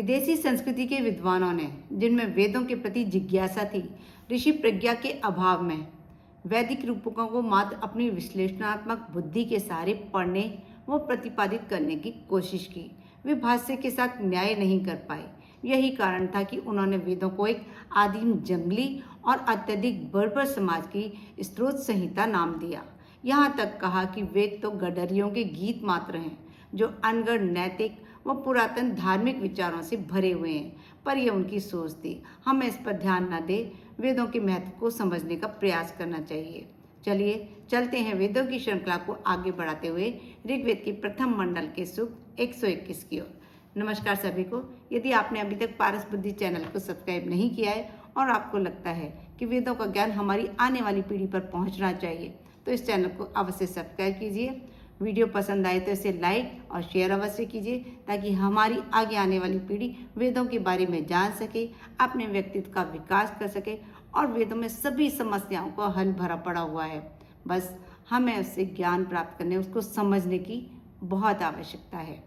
विदेशी संस्कृति के विद्वानों ने, जिनमें वेदों के प्रति जिज्ञासा थी, ऋषि प्रज्ञा के अभाव में वैदिक रूपकों को मात्र अपनी विश्लेषणात्मक बुद्धि के सहारे पढ़ने व प्रतिपादित करने की कोशिश की। वे भाष्य के साथ न्याय नहीं कर पाए। यही कारण था कि उन्होंने वेदों को एक आदिम जंगली और अत्यधिक बर्बर समाज की स्रोत संहिता नाम दिया। यहाँ तक कहा कि वेद तो गडरियों के गीत मात्र हैं, जो अनगढ़ नैतिक व पुरातन धार्मिक विचारों से भरे हुए हैं। पर यह उनकी सोच थी। हमें इस पर ध्यान न दे, वेदों के महत्व को समझने का प्रयास करना चाहिए। चलिए चलते हैं वेदों की श्रृंखला को आगे बढ़ाते हुए ऋग्वेद की प्रथम मंडल के सूक्त 121 की ओर। नमस्कार सभी को। यदि आपने अभी तक पारस बुद्धि चैनल को सब्सक्राइब नहीं किया है और आपको लगता है कि वेदों का ज्ञान हमारी आने वाली पीढ़ी पर पहुंचना चाहिए, तो इस चैनल को अवश्य सब्सक्राइब कीजिए। वीडियो पसंद आए तो इसे लाइक और शेयर अवश्य कीजिए, ताकि हमारी आगे आने वाली पीढ़ी वेदों के बारे में जान सके, अपने व्यक्तित्व का विकास कर सके। और वेदों में सभी समस्याओं का हल भरा पड़ा हुआ है, बस हमें उससे ज्ञान प्राप्त करने, उसको समझने की बहुत आवश्यकता है।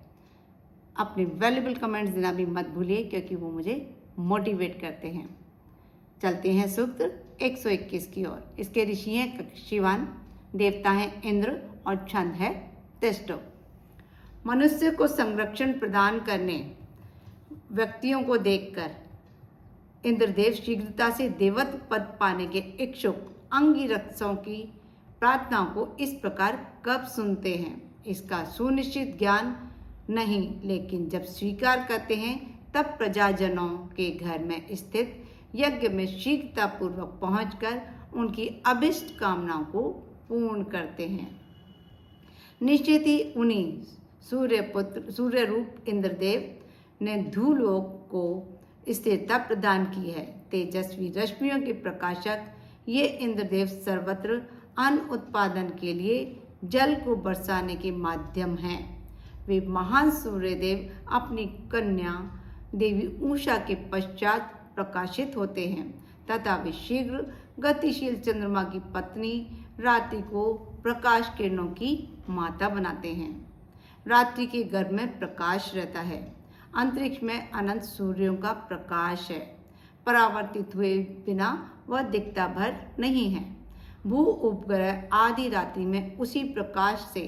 अपने वैल्यूबल कमेंट्स देना भी मत भूलिए, क्योंकि वो मुझे मोटिवेट करते हैं। चलते हैं सूक्त 121 की ओर। इसके ऋषि हैं कक्षीवान, देवता हैं इंद्र और छंद है तिष्ठो। मनुष्य को संरक्षण प्रदान करने व्यक्तियों को देखकर इंद्रदेव शीघ्रता से देवत्व पद पाने के इच्छुक अंगिरक्षों की प्रार्थनाओं को इस प्रकार कब सुनते हैं, इसका सुनिश्चित ज्ञान नहीं, लेकिन जब स्वीकार करते हैं तब प्रजाजनों के घर में स्थित यज्ञ में शीघ्रतापूर्वक पहुंचकर उनकी अभिष्ट कामनाओं को पूर्ण करते हैं। निश्चित ही उन्हीं सूर्य रूप इंद्रदेव ने धूलोक को स्थिरता प्रदान की है। तेजस्वी रश्मियों के प्रकाशक ये इंद्रदेव सर्वत्र अन्न उत्पादन के लिए जल को बरसाने के माध्यम हैं। वे महान सूर्यदेव अपनी कन्या देवी उषा के पश्चात प्रकाशित होते हैं तथा वे शीघ्र गतिशील चंद्रमा की पत्नी रात्रि को प्रकाश किरणों की माता बनाते हैं। रात्रि के गर्भ में प्रकाश रहता है। अंतरिक्ष में अनंत सूर्यों का प्रकाश है। परावर्तित हुए बिना वह दिखता भर नहीं है। भू उपग्रह आधी रात्रि में उसी प्रकाश से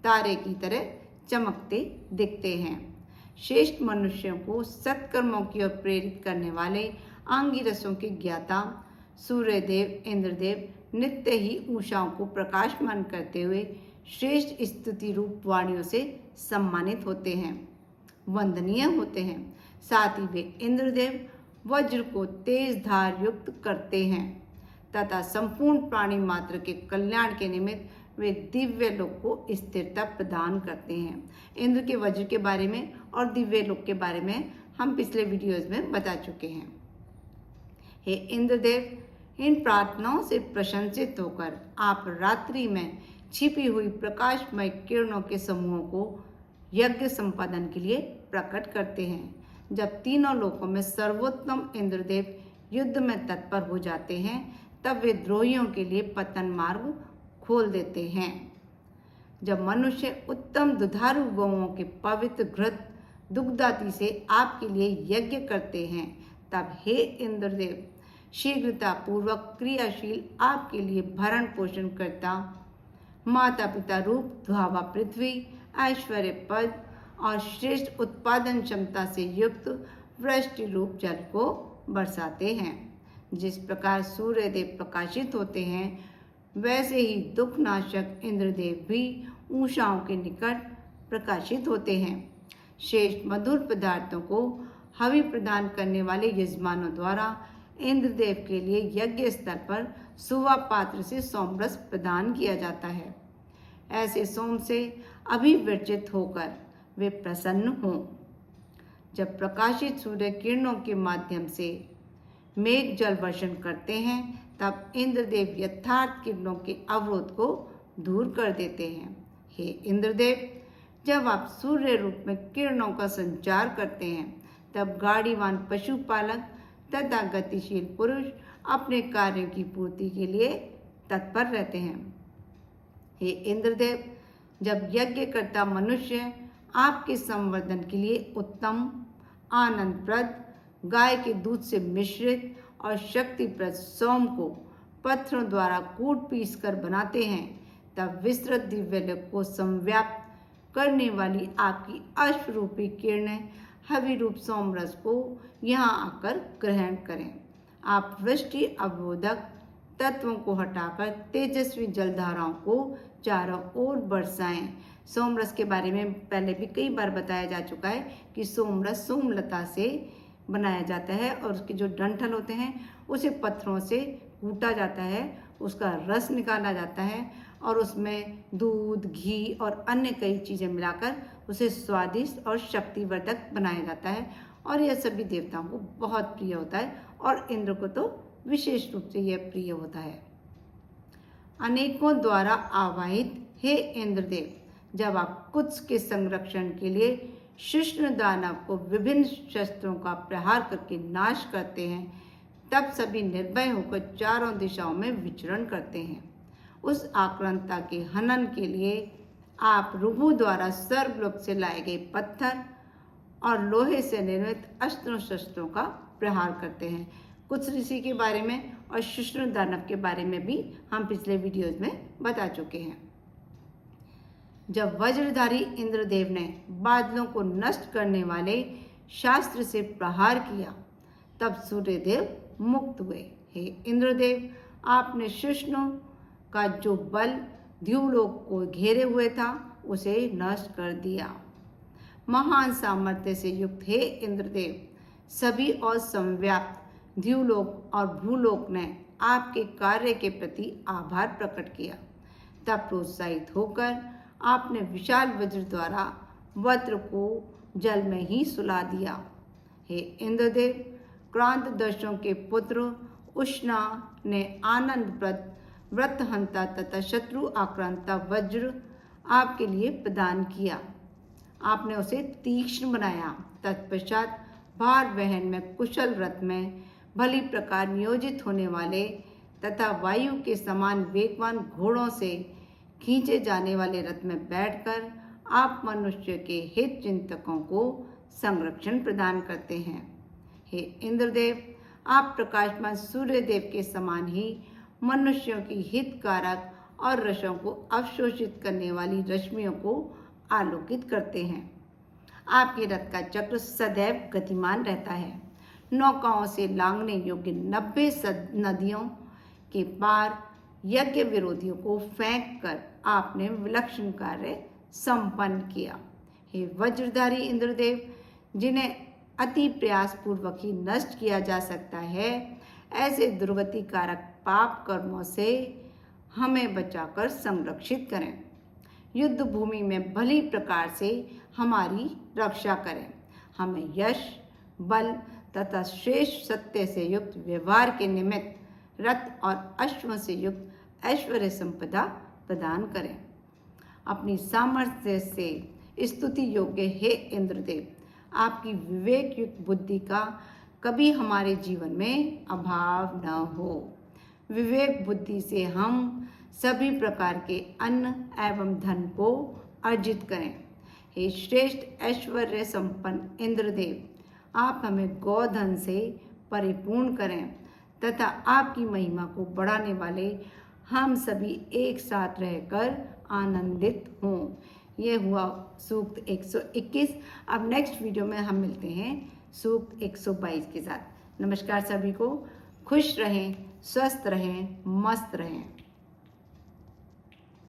तारे की तरह चमकते दिखते हैं। श्रेष्ठ मनुष्यों को सत्कर्मों की ओर प्रेरित करने वाले आंगिरसों के ज्ञाता सूर्यदेव इंद्रदेव नित्य ही उषाओं को प्रकाशमान करते हुए श्रेष्ठ स्तुति रूप वाणियों से सम्मानित होते हैं, वंदनीय होते हैं। साथ ही वे इंद्रदेव वज्र को तेज धार युक्त करते हैं तथा संपूर्ण प्राणी मात्र के कल्याण के निमित्त वे दिव्य लोक को स्थिरता प्रदान करते हैं। इंद्र के वज्र के बारे में और दिव्य लोक के बारे में हम पिछले वीडियोज में बता चुके हैं। हे इंद्रदेव, इन प्रार्थनाओं से प्रशंसित होकर आप रात्रि में छिपी हुई प्रकाशमय किरणों के समूहों को यज्ञ संपादन के लिए प्रकट करते हैं। जब तीनों लोकों में सर्वोत्तम इंद्रदेव युद्ध में तत्पर हो जाते हैं, तब वे द्रोहियों के लिए पतन मार्ग खोल देते हैं। जब मनुष्य उत्तम दुधारू गौओं के पवित्र घृत दुग्धादि से आपके लिए यज्ञ करते हैं, तब हे इंद्रदेव शीघ्रता पूर्वक क्रियाशील आपके लिए भरण पोषण करता माता पिता रूप ध्रुवा पृथ्वी, ऐश्वर्य पद और श्रेष्ठ उत्पादन क्षमता से युक्त वृष्टि रूप जल को बरसाते हैं। जिस प्रकार सूर्यदेव प्रकाशित होते हैं, वैसे ही दुखनाशक इंद्रदेव भी उषाओं के निकट प्रकाशित होते हैं। श्रेष्ठ मधुर पदार्थों को हवि प्रदान करने वाले यजमानों द्वारा इंद्रदेव के लिए यज्ञ स्थल पर सुवा पात्र से सोमरस प्रदान किया जाता है। ऐसे सोम से अभिवर्जित होकर वे प्रसन्न हों। जब प्रकाशित सूर्य किरणों के माध्यम से मेघ जल वर्षण करते हैं, तब इंद्रदेव यथार्थ किरणों के अवरोध को दूर कर देते हैं। हे इंद्रदेव, जब आप सूर्य रूप में किरणों का संचार करते हैं, तब गाड़ीवान पशुपालक तथा गतिशील पुरुष अपने कार्यों की पूर्ति के लिए तत्पर रहते हैं। हे इंद्रदेव, जब यज्ञ करता मनुष्य आपके संवर्धन के लिए उत्तम आनंदप्रद गाय के दूध से मिश्रित और शक्तिप्रद सोम को पत्थरों द्वारा कूट पीस कर बनाते हैं, तब विस्तृत दिव्य लोक को संव्याप्त करने वाली आपकी अश्वरूपी किरणें हवि रूप सोमरस को यहाँ आकर ग्रहण करें। आप वृष्टि अवरोधक तत्वों को हटाकर तेजस्वी जलधाराओं को चारों ओर बरसाएं। सोमरस के बारे में पहले भी कई बार बताया जा चुका है कि सोमरस सोमलता से बनाया जाता है और उसके जो डंठल होते हैं उसे पत्थरों से कूटा जाता है, उसका रस निकाला जाता है और उसमें दूध, घी और अन्य कई चीज़ें मिलाकर उसे स्वादिष्ट और शक्तिवर्धक बनाया जाता है और यह सभी देवताओं को बहुत प्रिय होता है और इंद्र को तो विशेष रूप से यह प्रिय होता है। अनेकों द्वारा आवाहित हे इंद्रदेव, जब आप कुछ के संरक्षण के लिए शिष्ण दानव को विभिन्न शस्त्रों का प्रहार करके नाश करते हैं, तब सभी निर्भय होकर चारों दिशाओं में विचरण करते हैं। उस आक्रांता के हनन के लिए आप रुभु द्वारा सर्वलोक से लाए गए पत्थर और लोहे से निर्मित अस्त्रों शस्त्रों का प्रहार करते हैं। कुछ ऋषि के बारे में और शिष्ण दानव के बारे में भी हम पिछले वीडियोज में बता चुके हैं। जब वज्रधारी इंद्रदेव ने बादलों को नष्ट करने वाले शास्त्र से प्रहार किया, तब सूर्यदेव मुक्त हुए। हे इंद्रदेव, आपने शिष्णों का जो बल द्युलोक को घेरे हुए था उसे नष्ट कर दिया। महान सामर्थ्य से युक्त हे इंद्रदेव, सभी और संव्याप्त द्युलोक और भूलोक ने आपके कार्य के प्रति आभार प्रकट किया। तब प्रोत्साहित होकर आपने विशाल वज्र द्वारा वज्र को जल में ही सुला दिया। हे इंद्रदेव, क्रांत दर्शों के पुत्र उष्णा ने आनंदप्रद व्रतहंता तथा शत्रु आक्रांता वज्र आपके लिए प्रदान किया। आपने उसे तीक्ष्ण बनाया। तत्पश्चात भार वहन में कुशल रथ में भली प्रकार नियोजित होने वाले तथा वायु के समान वेगवान घोड़ों से खींचे जाने वाले रथ में बैठकर आप मनुष्य के हित चिंतकों को संरक्षण प्रदान करते हैं। हे इंद्रदेव, आप प्रकाशमान सूर्यदेव के समान ही मनुष्यों की हितकारक और रसों को अवशोषित करने वाली रश्मियों को आलोकित करते हैं। आपके रथ का चक्र सदैव गतिमान रहता है। नौकाओं से लांघने योग्य 90 नदियों के पार यज्ञ विरोधियों को फेंक कर आपने विलक्षण कार्य संपन्न किया। हे वज्रधारी इंद्रदेव, जिन्हें अति प्रयास पूर्वक ही नष्ट किया जा सकता है, ऐसे दुर्गति कारक पाप कर्मों से हमें बचाकर संरक्षित करें। युद्ध भूमि में भली प्रकार से हमारी रक्षा करें। हमें यश, बल तथा श्रेष्ठ सत्य से युक्त व्यवहार के निमित्त रथ और अश्व से युक्त ऐश्वर्य संपदा प्रदान करें। अपनी सामर्थ्य से स्तुति योग्य हे इंद्रदेव, आपकी विवेक युक्त बुद्धि का कभी हमारे जीवन में अभाव न हो। विवेक बुद्धि से हम सभी प्रकार के अन्न एवं धन को अर्जित करें। हे श्रेष्ठ ऐश्वर्य संपन्न इंद्रदेव, आप हमें गौधन से परिपूर्ण करें तथा आपकी महिमा को बढ़ाने वाले हम सभी एक साथ रहकर आनंदित हों। यह हुआ सूक्त 121। अब नेक्स्ट वीडियो में हम मिलते हैं सूक्त 122 के साथ। नमस्कार सभी को, खुश रहें, स्वस्थ रहें, मस्त रहें।